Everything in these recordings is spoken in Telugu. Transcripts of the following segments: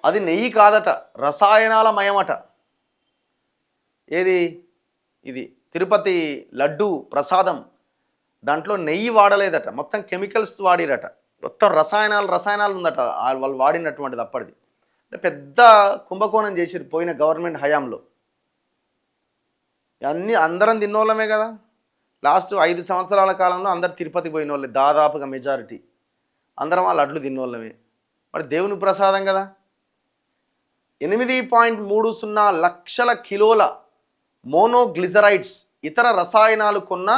అది నెయ్యి కాదట, రసాయనాల మయమట. ఏది ఇది తిరుపతి లడ్డు ప్రసాదం, దాంట్లో నెయ్యి వాడలేదట, మొత్తం కెమికల్స్ వాడిరట, మొత్తం రసాయనాలు ఉందట వాళ్ళు వాడినటువంటిది అప్పటిది. అంటే పెద్ద కుంభకోణం చేసిరు పోయిన గవర్నమెంట్ హయాంలో. అన్నీ అందరం తిన్నోళ్ళమే కదా. లాస్ట్ 5 సంవత్సరాల కాలంలో అందరు తిరుపతి పోయిన వాళ్ళే, దాదాపుగా మెజారిటీ అందరం ఆ లడ్లు తిన్నోళ్ళమే. మరి దేవుని ప్రసాదం కదా. 8.30 లక్షల కిలోల మోనోగ్లిజరైడ్స్ ఇతర రసాయనాలు కొన్న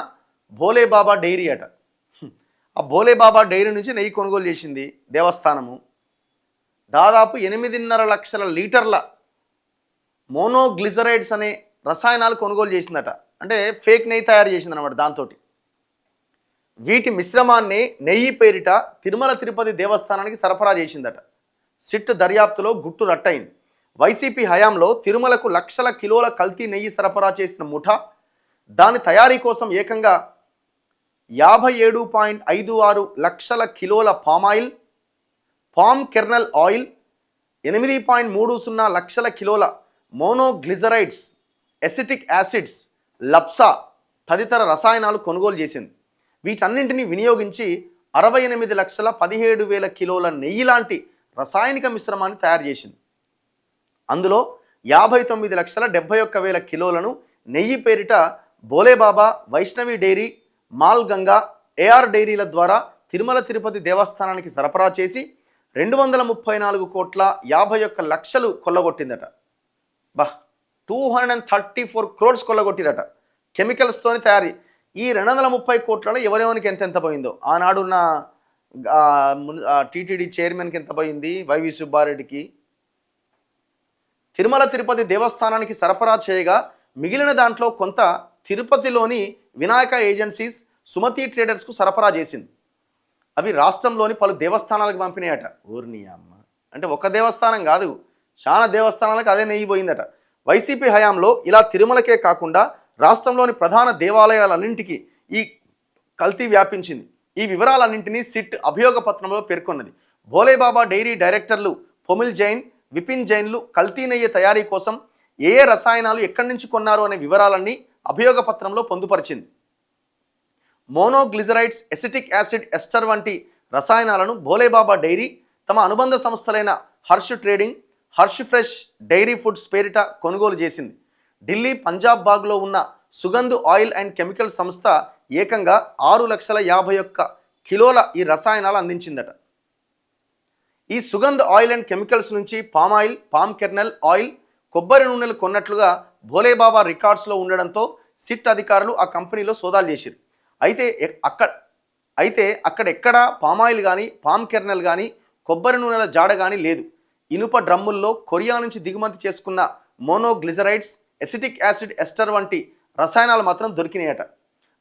భోలేబాబా డైరీ అట. ఆ భోలేబాబా డైరీ నుంచి నెయ్యి కొనుగోలు చేసింది దేవస్థానము. దాదాపు 8.5 లక్షల లీటర్ల మోనోగ్లిజరైడ్స్ అనే రసాయనాలు కొనుగోలు చేసిందట. అంటే ఫేక్ నెయ్యి తయారు చేసిందనమాట. దాంతో వీటి మిశ్రమాన్ని నెయ్యి పేరిట తిరుమల తిరుపతి దేవస్థానానికి సరఫరా చేసిందట. సిట్ దర్యాప్తులో గుట్టు రట్టయింది. వైసీపీ హయాంలో తిరుమలకు లక్షల కిలోల కల్తీ నెయ్యి సరఫరా చేసిన ముఠా దాని తయారీ కోసం ఏకంగా 57.56 లక్షల కిలోల పామాయిల్, పామ్ కెర్నల్ ఆయిల్, 8.30 లక్షల కిలోల మోనోగ్లిజరైడ్స్, ఎసిటిక్ యాసిడ్స్, లప్సా తదితర రసాయనాలు కొనుగోలు చేసింది. వీటన్నింటినీ వినియోగించి 68,17,000 కిలోల నెయ్యి లాంటి రసాయనిక మిశ్రమాన్ని తయారు చేసింది. అందులో 59,71,000 కిలోలను నెయ్యి పేరిట భోలేబాబా, వైష్ణవి డైరీ, మాల్ గంగా, ఏఆర్ డైరీల ద్వారా తిరుమల తిరుపతి దేవస్థానానికి సరఫరా చేసి 234,51,00,000 కొల్లగొట్టిందట. 234 crores కొల్లగొట్టిరట కెమికల్స్తోని తయారీ. ఈ 230 కోట్లలో ఎవరెవరికి ఎంతెంత పోయిందో. ఆనాడున్న టీటీడీ చైర్మన్కి ఎంత పోయింది, వైవి సుబ్బారెడ్డికి. తిరుమల తిరుపతి దేవస్థానానికి సరఫరా చేయగా మిగిలిన దాంట్లో కొంత తిరుపతిలోని వినాయక ఏజెన్సీస్, సుమతి ట్రేడర్స్కు సరఫరా చేసింది. అవి రాష్ట్రంలోని పలు దేవస్థానాలకు పంపినాయట. ఊర్ని అమ్మ, అంటే ఒక దేవస్థానం కాదు, చాలా దేవస్థానాలకు అదే నెయ్యి పోయిందట. వైసీపీ హయాంలో ఇలా తిరుమలకే కాకుండా రాష్ట్రంలోని ప్రధాన దేవాలయాలన్నింటికీ ఈ కల్తీ వ్యాపించింది. ఈ వివరాలన్నింటినీ సిట్ అభియోగ పత్రంలో పేర్కొన్నది. భోలేబాబా డైరీ డైరెక్టర్లు పొమిల్ జైన్, విపిన్ జైన్లు కల్తీ నెయ్యి తయారీ కోసం ఏ రసాయనాలు ఎక్కడి నుంచి కొన్నారు అనే వివరాలన్నీ అభియోగ పత్రంలో పొందుపరిచింది. మోనోగ్లిజరైడ్స్, ఎసిటిక్ యాసిడ్ ఎస్టర్ వంటి రసాయనాలను భోలేబాబా డైరీ తమ అనుబంధ సంస్థలైన Harsh Trading, Harsh Fresh Dairy Foods పేరిట కొనుగోలు చేసింది. ఢిల్లీ, పంజాబ్ బాగ్లో ఉన్న సుగంధ్ ఆయిల్ అండ్ కెమికల్ సంస్థ ఏకంగా 6,51,000 కిలోల ఈ రసాయనాలు అందించిందట. ఈ సుగంధ్ ఆయిల్ అండ్ కెమికల్స్ నుంచి పామాయిల్, పామ్ కెర్నల్ ఆయిల్, కొబ్బరి నూనెలు కొన్నట్లుగా భోలేబాబా రికార్డ్స్లో ఉండడంతో సిట్ అధికారులు ఆ కంపెనీలో సోదాలు చేశారు. అయితే అక్కడెక్కడా పామాయిల్ కానీ, పామ్ కెర్నల్ కానీ, కొబ్బరి నూనెల జాడ కానీ లేదు. ఇనుప డ్రమ్ముల్లో కొరియా నుంచి దిగుమతి చేసుకున్న మోనోగ్లిజరైడ్స్, ఎసిటిక్ యాసిడ్ ఎస్టర్ వంటి రసాయనాలు మాత్రం దొరికినాయట.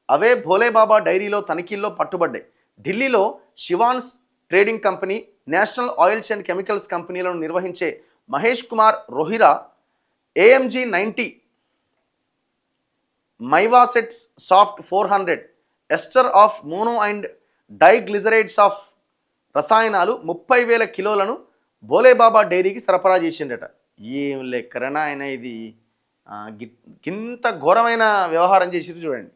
అవే భోలేబాబా డైరీలో తనిఖీల్లో పట్టుబడ్డాయి. ఢిల్లీలో Shivans Trading Company, National Oils and Chemicals కంపెనీలను నిర్వహించే Mahesh Kumar Rohira AMG 90 Myvacets soft 400 ester of mono and diglycerides of రసాయనాలు 30,000 కిలోలను భోలేబాబా డైరీకి సరఫరా చేసిండట. ఏం లెక్కరనా ఆయన, ఇది ఇంత ఘోరమైన వ్యవహారం చేసిరు చూడండి.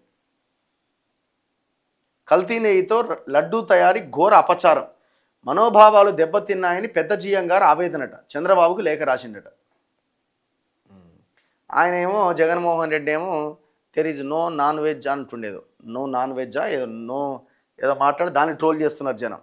కల్తీ నెయ్యితో లడ్డూ తయారీ ఘోర అపచారం, మనోభావాలు దెబ్బతిన్నాయని పెద్ద జీఎం గారు ఆవేదనట. చంద్రబాబుకు లేఖ రాసిండట. ఆయన ఏమో జగన్మోహన్ రెడ్డి ఏమో there is no non veg అంటుండేదో, నో నాన్ వెజ్జా ఏదో మాట్లాడి దాన్ని ట్రోల్ చేస్తున్నారు జనం.